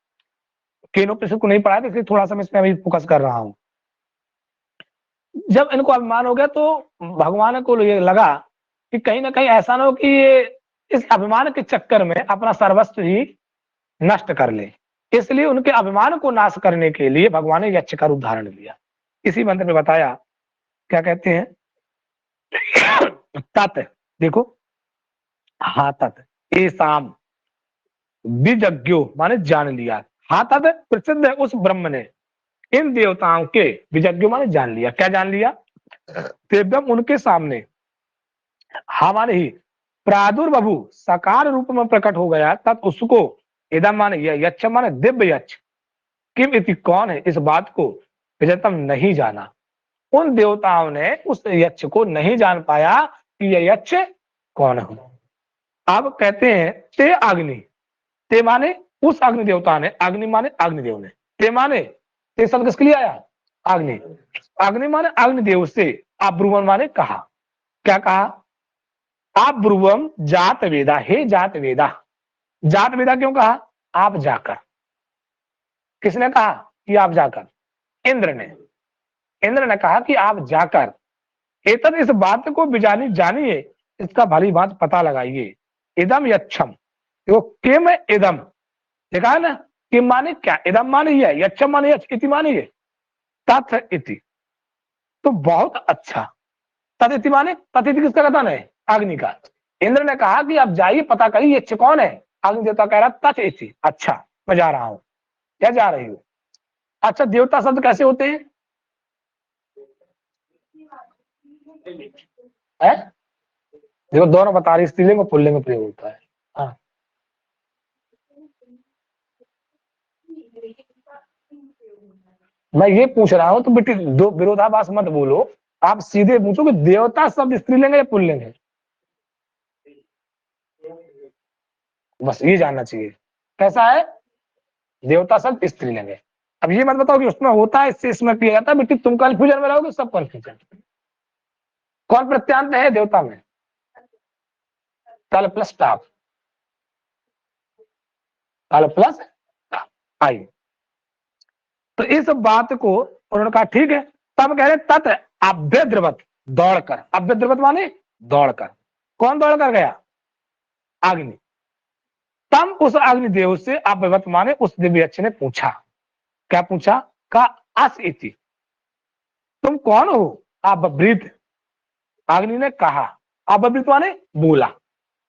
केनोपनिषद को नहीं पढ़ाया, इसलिए थोड़ा सा मैं इसमें अभी फोकस कर रहा हूँ। जब इनको अभिमान हो गया तो भगवान को ये लगा कि कहीं ना कहीं ऐसा ना हो कि ये इस अभिमान के चक्कर में अपना सर्वस्व ही नष्ट कर ले। इसलिए उनके अभिमान को नाश करने के लिए भगवान ने यक्ष का रूप धारण लिया। इसी मंत्र में बताया, क्या कहते हैं, तत्, देखो, हा तत् एसाम विजज्ञो माने जान लिया, हा तत् प्रसिद्ध है उस ब्रह्म ने इन देवताओं के, विजज्ञो माने जान लिया, क्या जान लिया? तेव्यम उनके सामने, हमारे ही प्रादुर्बभु साकार रूप में प्रकट हो गया, तब उसको इदम माने यच्छ माने दिव्य यच्छ, किम इति कौन है, इस बात को विजतम नहीं जाना। उन देवताओं ने उस यच्छ को नहीं जान पाया कि यह यच्छ कौन है। अब कहते हैं ते अग्नि, ते माने उस अग्नि देवता ने, अग्नि माने अग्निदेव ने, ते माने ते शब्द किसके लिए आया? अग्नि। अग्नि माने अग्निदेव से अब्रुवन माने कहा, क्या कहा? आप ब्रुवम जात वेदा, हे जात वेदा। जात वेदा क्यों कहा? आप जाकर। किसने कहा कि आप जाकर? इंद्र ने। इंद्र ने कहा कि आप जाकर एतद, इस बात को बिजानी जानिए, इसका भली बात पता लगाइए। इदम यच्छम, देखो किम इदम, देखा है ना, किम माने क्या, इदम माने ये, यच्छम माने यच्छ, इति माने ये, तत् इति, तो बहुत अच्छा। तत् इति माने, तत् इति किसका कथन है? अग्नि का। इंद्र ने कहा कि आप जाइए पता करिए यच्छ कौन है। अग्नि देवता कह रहा तत् इति, अच्छा मैं जा रहा हूं, क्या जा रही हूं? अच्छा, देवता शब्द कैसे होते हैं? है? देखो दोनों बता रही, स्त्रीलिंग और पुल्लिंग में प्रयोग होता है। हाँ, मैं ये पूछ रहा हूँ तो बेटी दो विरोधाभास मत बोलो, आप सीधे पूछो कि देवता शब्द स्त्रीलिंग है या पुल्लिंग है, बस ये जानना चाहिए। कैसा है? देवता शब्द स्त्रीलिंग है। अब ये मत बताओ कि उसमें होता है इससे इसमें किया जाता है, बेटी तुम कंफ्यूजन में रहोगे, सब कंफ्यूजन। कौन प्रत्यांत है देवता में? तल प्लस टाप, तल प्लस आई। तो इस बात को उन्होंने कहा ठीक है। तब कह रहे तत् अभ्यद्रवत, दौड़कर, अभ्यद्रवत माने दौड़कर। कौन दौड़ कर गया? अग्नि। तम उस अग्निदेव से अभ्यवत माने उस दिव्य ने पूछा। क्या पूछा? का अस इति, तुम कौन हो? अबृत, अग्नि ने कहा। अबृत माने बोला।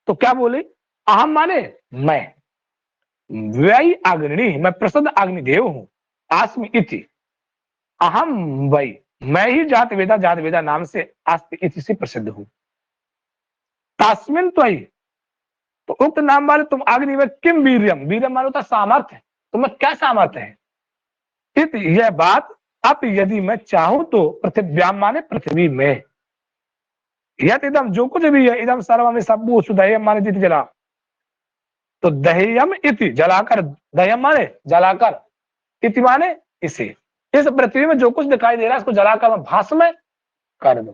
तो क्या बोली? अहम माने मैं, वै अग्नि, मैं प्रसिद्ध अग्निदेव हूं। आस्म इति, अहम वै, मैं ही जात वेदा नाम से आस्ति इति से प्रसिद्ध हूं। तस्मिन त्वयि, तो उक्त नाम वाले तुम अग्नि में किम वीर्यम, वीर्यम मानो होता सामर्थ्य, तुम्हें क्या सामर्थ्य है? इत, यह बात, अब यदि मैं चाहूं तो पृथ्व्याम माने पृथ्वी में, यत इदम जो कुछ भी है, इदम सर्वम सब सुदयम माने जित जला, तो दह्यम इति जलाकर, दह्यम माने जलाकर, इति माने इसे, इस पृथ्वी में जो कुछ दिखाई दे रहा है इसको जलाकर मैं भस्म कर दूं।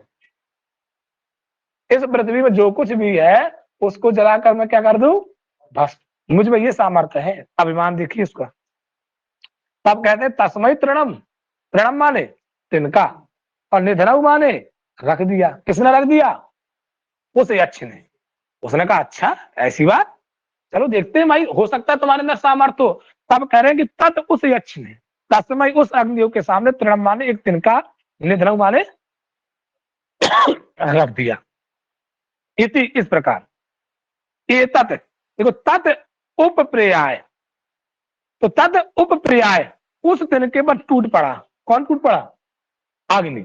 इस पृथ्वी में जो कुछ भी है उसको जलाकर मैं क्या कर दूं? भस्म। मुझ में ये सामर्थ्य है। अभिमान देखिए इसका। तब कहते हैं तस्मय तृणम, तृणम माने तिनका, और निधनऊ माने रख दिया। किसने रख दिया? उस यक्ष ने। उसने कहा अच्छा ऐसी बात, चलो देखते हैं भाई, हो सकता है तुम्हारे अंदर सामर्थ्य हो। तब कह रहे हैं कि तत् उस यक्ष ने, तस्मय उस अग्निदेव के सामने, तृणम माने एक तिनका, निधनऊ माने रख दिया। इति इस प्रकार, ये तत्, देखो तत् उपप्रेयाय, तो तत् उपप्रेयाय उस तिनके पर टूट पड़ा। कौन टूट पड़ा? अग्नि।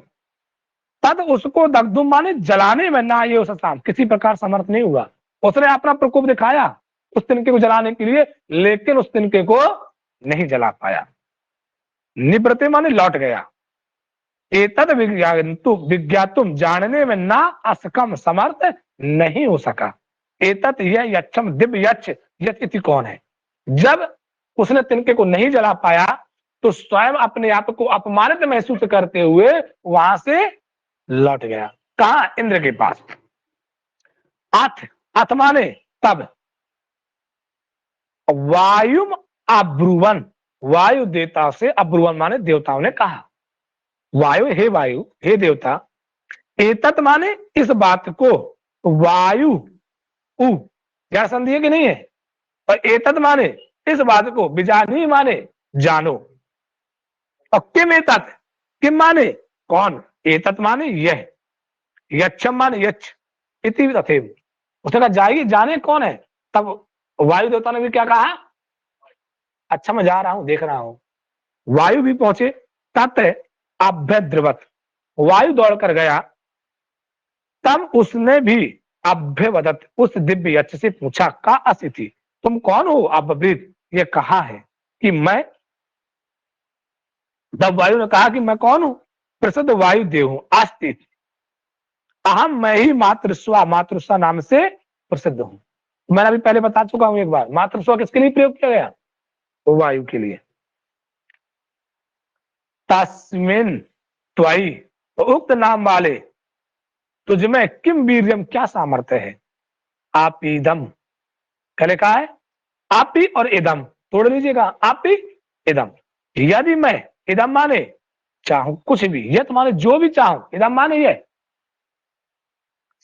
तद उसको दग्धुम माने जलाने में ना ये उस शाम किसी प्रकार समर्थ नहीं हुआ। उसने अपना प्रकोप दिखाया उस तिनके को जलाने के लिए, लेकिन उस तिनके को नहीं जला पाया। निवृत्ति माने लौट गया। एतद विज्ञातुम, जानने में ना असकम, समर्थ नहीं हो सका। एतत यह यक्षम, दिव्य यक्ष, यक्ष कौन है? जब उसने तिनके को नहीं जला पाया तो स्वयं अपने आप को अपमानित महसूस करते हुए वहां से लौट गया। कहा? इंद्र के पास। अथ, अथ माने तब, वायु अब्रुवन, वायु देवता से, अब्रुवन माने देवताओं ने कहा, वायु हे देवता, एतत माने इस बात को, वायु उ क्या संधि है कि नहीं है, और एतत माने इस बात को, बिजानी माने जानो, और किम एतत, किम माने कौन, एतत माने यह, यक्षम माने यक्ष, इति तथैव, उसने कहा जाइए जाने कौन है। तब वायु देवता ने भी क्या कहा? अच्छा मैं जा रहा हूं, देख रहा हूं। वायु भी पहुंचे। तत् अभ्यद्रवत, वायु दौड़ कर गया। तब उसने भी अभ्यवदत, उस दिव्य यक्ष से पूछा, का अस्ति, तुम कौन हो? अब्रवीत, ये कहा है कि मैं, तब वायु ने कहा कि मैं कौन हूं? प्रसिद्ध वायु देव हूं। अस्ति, अहम, मैं ही मातृस्वा, मातृस्वा नाम से प्रसिद्ध हूं। मैंने अभी पहले बता चुका हूं एक बार, मातृस्वा किसके लिए प्रयोग किया गया? तो वायु के लिए। तस्मिन त्वयि, तो उक्त नाम वाले तुझमें किम वीर्यम, क्या सामर्थ्य है? आप इदम, कले कहा है आप ही और इदम तोड़ लीजिएगा, आप ही इदम। यदि मैं, इदम माने चाहूं कुछ भी, यत माने जो भी चाहूं, इदम माने ये,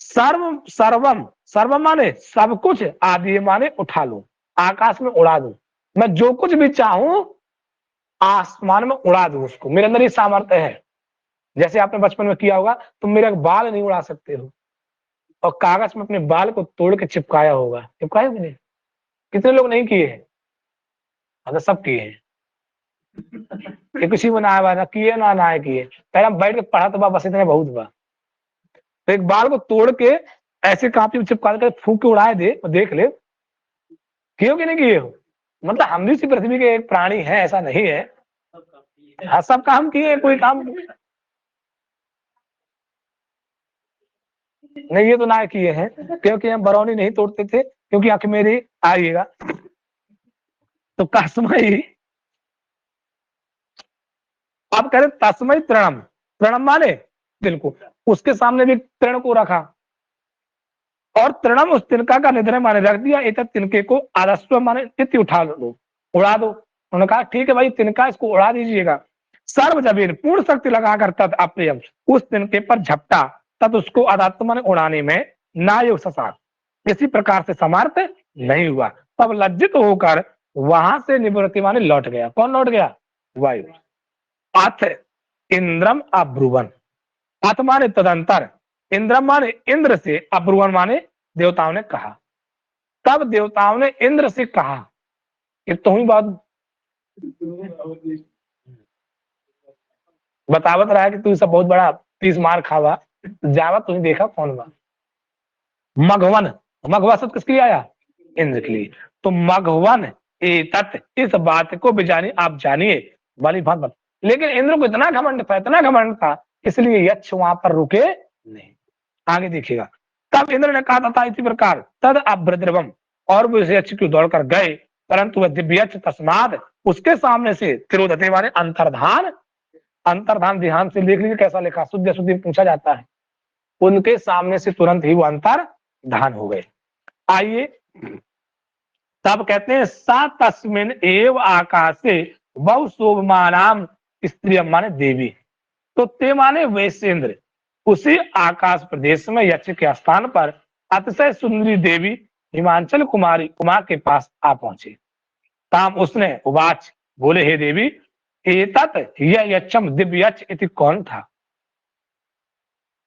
सर्व सर्वम, सर्वम माने सब कुछ, आदि माने उठा लूं, आकाश में उड़ा दूं। मैं जो कुछ भी चाहूं आसमान में उड़ा दूं उसको, मेरे अंदर ये सामर्थ्य है। जैसे आपने बचपन में किया होगा, तुम मेरा बाल नहीं उड़ा सकते हो, और कागज में अपने बाल को तोड़ के चिपकाया होगा, चिपकाया कि नहीं? कितने लोग नहीं किए हैं? मतलब सब किए हैं। ये किसी में ना आया ना किए ना ना किए, पहले हम बैठ के पढ़ा तो बस इतने बहुत बा। तो एक बाल को तोड़ के ऐसे कापी में चिपका के फूंक के उड़ाए दे, देख ले, किए हो कि नहीं किए हो? मतलब हम भी इसी पृथ्वी के एक प्राणी हैं, ऐसा नहीं है। हाँ, सब काम किए, कोई काम नहीं, ये तो ना किए हैं, क्योंकि हम बरौनी नहीं तोड़ते थे, क्योंकि आंख मेरी आइएगा तो कसमई। अब कह रहे तस्मय तृणम, तृणम माने दिल को, उसके सामने भी तृण को रखा, और तृणम उस तिनका का निधन माने रख दिया, एक तिनके को आदस्व माने तिथि उठा लो, उड़ा दो। उन्होंने कहा ठीक है भाई, तिनका इसको उड़ा दीजिएगा। सर्व जबीन पूर्ण शक्ति लगाकर तद अप्रियम उस तिनके पर झपटा, तद उसको अदात्म माने उड़ाने में ना योग ससार, किसी प्रकार से समर्थ नहीं हुआ। तब लज्जित होकर वहां से निवृत्ति माने लौट गया। कौन लौट गया? वायु। अथ इंद्रम अब्रुवन, अथ माने तदंतर, इंद्रम माने इंद्र से, अब्रुवन माने देवताओं ने कहा। तब देवताओं ने इंद्र से कहा, ये तो ही बात बतावत रहा है कि तू सब बहुत बड़ा पीस मार खावा, जावा तुमने देखा कौन बा मघवन। मघवा शब्द किसके लिए आया? इंद्र के लिए। तो मघवन एतत्, इस बात को भी जानिए, आप जानिए वाली बात बता। लेकिन इंद्र को इतना घमंड था, इतना घमंड था, इसलिए यक्ष वहां पर रुके नहीं। आगे देखिएगा। तब इंद्र ने कहा था इसी प्रकार तद अभ्रद्रवम, और वो इस यक्ष की दौड़कर गए, परंतु वह दिव्य यक्ष तस्माद, उसके सामने से तिरोधते माने अंतर्धान, अंतर्धान ध्यान से देख लीजिए कैसा लिखा, शुद्ध शुद्धि पूछा जाता है, उनके सामने से तुरंत ही वो अंतर्धान हो गए। आइए, तब कहते हैं सा तस्मिन एव आकाशे बहु शोभमानाम स्त्री माने देवी। तो ते माने वैश्येंद्र, उसी आकाश प्रदेश में यक्ष के स्थान पर अतिशय सुंदरी देवी हिमांचल कुमारी उमा के पास आ पहुंचे। ताम उसने उवाच, बोले हे देवी, एतत यह यक्षम दिव्य यक्ष इति कौन था?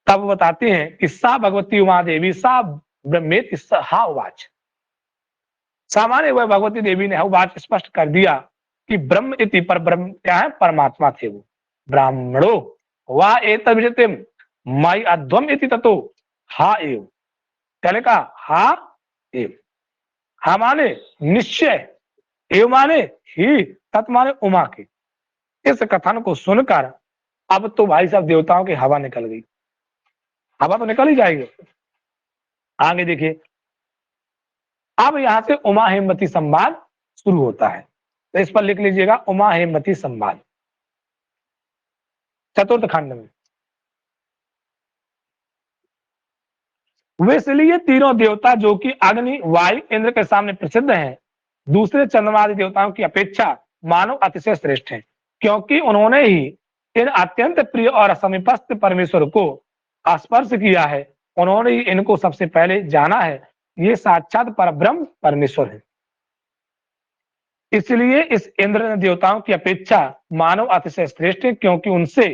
तब बताते हैं कि सा भगवती उमा देवी सा ब्रह्मेत हा उवाच, सामान्य वह भगवती देवी ने उवाच स्पष्ट कर दिया कि ब्रह्म इति, पर ब्रह्म क्या है? परमात्मा थे वो। ब्राह्मणो वा एतद् विजयते मयि अध्वम इति ततो हा एव, पहले कहा हा एव, हा माने निश्चय, एव माने ही, तत् माने उमा के। इस कथन को सुनकर अब तो भाई साहब देवताओं की हवा निकल गई। हवा तो निकल ही जाएगी। आगे देखिए, अब यहां से उमा हेमवती संवाद शुरू होता है, तो इस पर लिख लीजिएगा उमा हेमवती संवाद, चतुर्थ खंड में। वे इसलिए तीनों देवता जो कि अग्नि वायु इंद्र के सामने प्रसिद्ध हैं, दूसरे चंद्रमादि देवताओं की अपेक्षा मानव अतिशय श्रेष्ठ हैं, क्योंकि उन्होंने ही इन अत्यंत प्रिय और समीपस्थ परमेश्वर को स्पर्श किया है। उन्होंने ही इनको सबसे पहले जाना है, ये साक्षात परब्रह्म परमेश्वर है। इसलिए इस इंद्र ने देवताओं की अपेक्षा मानव अतिशय श्रेष्ठ है, क्योंकि उनसे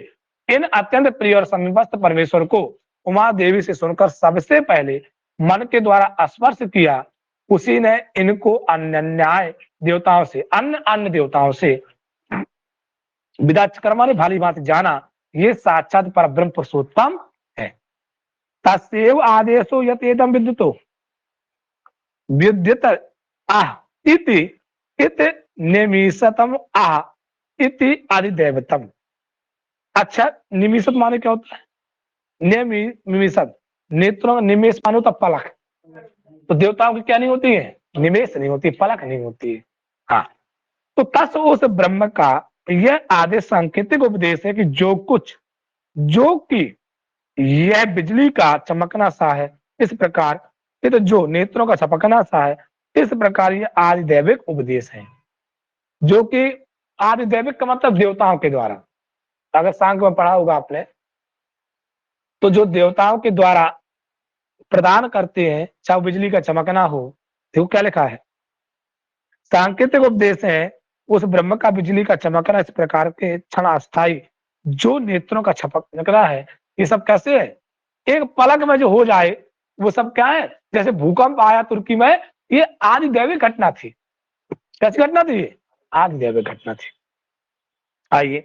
इन अत्यंत प्रिय और समीपस्थ परमेश्वर को उमा देवी से सुनकर सबसे पहले मन के द्वारा स्पर्श किया, उसी ने इनको अन्य देवताओं से, अन्य देवताओं से विदाचकर्मा ने भाली भांति जाना, ये साक्षात परब्रह्म पुरुषोत्तम है। तस्यैव आदेशो यत एदं विद्युतो विद्युत आह इति इत निमिषतम आह इति आदिदेवतम। अच्छा, निमिषत माने क्या होता है? निमिषत, नेत्रों निमेष माने होता पलक, तो देवताओं की क्या नहीं होती है? निमेष नहीं होती, पलक नहीं होती है। हाँ, तो तस उस ब्रह्म का यह आदेश सांकेतिक उपदेश है कि जो कुछ, जो कि यह बिजली का चमकना सा है, इस प्रकार ये तो जो नेत्रों का चमकना सा है, इस प्रकार ये आदिदैविक उपदेश है, जो कि आदिदैविक का मतलब देवताओं के द्वारा। अगर सांख्य में पढ़ा होगा आपने, तो जो देवताओं के द्वारा प्रदान करते हैं, चाहे बिजली का चमकना हो, देखो क्या लिखा है, सांकेतिक उपदेश है उस ब्रह्म का बिजली का चमकना इस प्रकार के क्षण अस्थायी, जो नेत्रों का चमकना है, ये सब कैसे है? एक पलक में जो हो जाए, वो सब क्या है? जैसे भूकंप आया तुर्की में, ये आदिदैविक घटना थी। कैसी घटना थी? ये आदिदैविक घटना थी। आइए,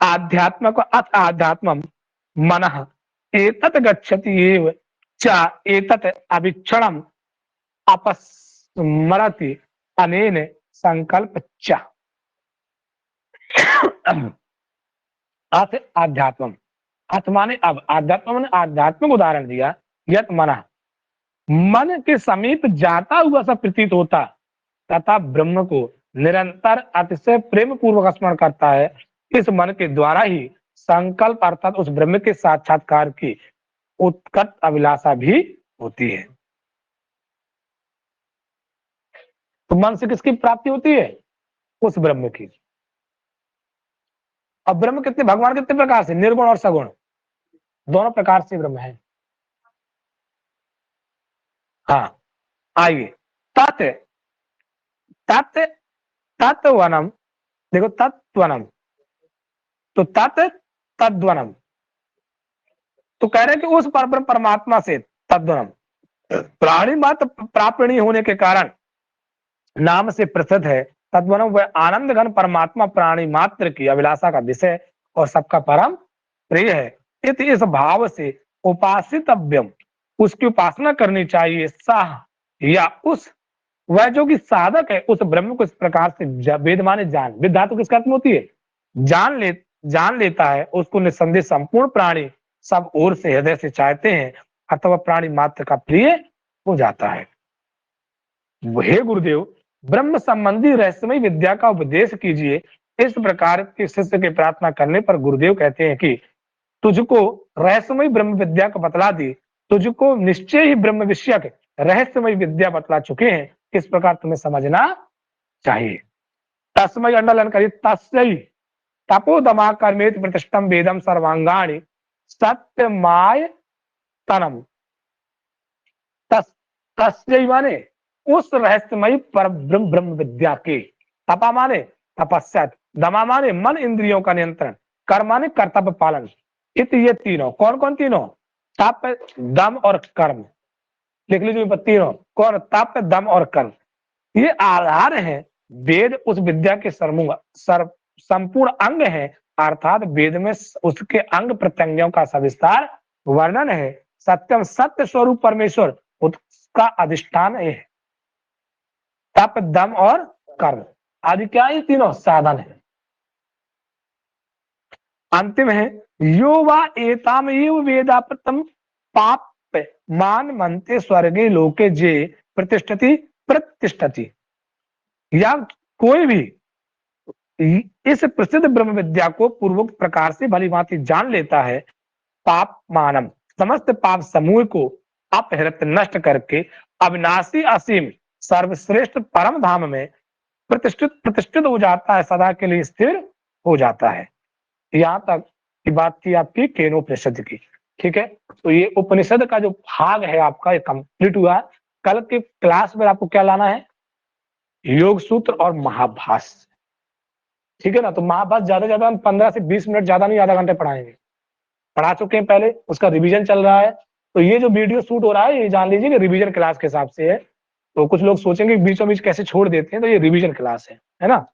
आध्यात्म को अथ आध्यात्मम मनः एतत् गच्छति एव च एतत् अभिक्षणम अपस्मरति अनेन संकल्प च अथ आध्यात्म। अथ माने अब, आध्यात्म ने आध्यात्मिक उदाहरण दिया। यत मना, मन के समीप जाता हुआ सा प्रतीत होता तथा ब्रह्म को निरंतर अतिशय प्रेम पूर्वक स्मरण करता है, इस मन के द्वारा ही संकल्प अर्थात उस ब्रह्म के साक्षात्कार की उत्कट अभिलाषा भी होती है। तो मन से किसकी प्राप्ति होती है? उस ब्रह्म की। अब ब्रह्म कितने, भगवान कितने प्रकार से? निर्गुण और सगुण दोनों प्रकार से ब्रह्म है। हाँ, आइए। तत् तत् तत्वनम, देखो तत्वनम, तो तत् तद्वनम, तो कह रहे हैं कि उस परब्रह्म परमात्मा से तद्वनम प्राणी मात्र प्राप्त नहीं होने के कारण नाम से प्रसिद्ध है। तद्वनम वह आनंद घन परमात्मा प्राणी मात्र की अभिलाषा का विषय और सबका परम प्रिय है। इस भाव से उपासितव्यम, उसकी उपासना करनी चाहिए। साह या उस, वह जो कि साधक है उस ब्रह्म को इस प्रकार से वेद माने जान, वेद धातु किसका अर्थ में होती है? जान लेता है, उसको निस्संदेह संपूर्ण प्राणी सब ओर से हृदय से चाहते हैं अथवा प्राणी मात्र का प्रिय हो जाता है। हे गुरुदेव, ब्रह्म संबंधी रहस्यमय विद्या का उपदेश कीजिए। इस प्रकार के शिष्य की प्रार्थना करने पर गुरुदेव कहते हैं कि तुझको रहस्यमय ब्रह्म विद्या को बतला दी, तुझको निश्चय ही ब्रह्म विषयक रहस्यमय विद्या बतला चुके हैं, इस प्रकार तुम्हें समझना चाहिए। तस्मय अंडलन करिए, तस्मय तपोदमा कर्मेत प्रतिष्ठम वेदम सर्वांगाणी सत्यमाय तनम। तस्मय माने उस रहस्यमय पर ब्रह्म विद्या के, तपा माने तपस्या, दमा माने मन इंद्रियों का नियंत्रण, कर्म माने कर्तव्य पालन। इत ये तीनों, कौन कौन तीनों? तप, दम और कर्म। लिख लीजिए तीनों, कौन? तप, दम और कर्म। ये आधार है। वेद उस विद्या के संपूर्ण अंग है, अर्थात वेद में उसके अंग प्रत्यंगों का सविस्तार वर्णन है। सत्यम सत्य स्वरूप परमेश्वर उसका अधिष्ठान है। तप, दम और कर्म आदि क्या है? तीनों साधन है। अंतिम है, यो वा एताम एव वेदाप्रतम पाप मान मनते स्वर्गे लोके जे प्रतिष्ठति प्रतिष्ठति। या कोई भी इस प्रसिद्ध ब्रह्म विद्या को पूर्वोक्त प्रकार से भली भांति जान लेता है, पाप मानम समस्त पाप समूह को अपहृत नष्ट करके अविनाशी असीम सर्वश्रेष्ठ परम धाम में प्रतिष्ठित हो जाता है, सदा के लिए स्थिर हो जाता है। यहाँ तक की बात थी आपकी केनोपनिषद की। ठीक है, तो ये उपनिषद का जो भाग है आपका ये कंप्लीट हुआ। कल के क्लास में आपको क्या लाना है? योग सूत्र और महाभाष्य। ठीक है ना, तो महाभाष्य ज्यादा हम 15 से 20 मिनट, ज्यादा नहीं, आधा घंटे पढ़ाएंगे। पढ़ा चुके हैं पहले, उसका रिवीजन चल रहा है। तो ये जो वीडियो शूट हो रहा है ये जान लीजिए कि रिवीजन क्लास के हिसाब से है। तो कुछ लोग सोचेंगे बीचों बीच कैसे छोड़ देते हैं, तो ये रिवीजन क्लास है ना।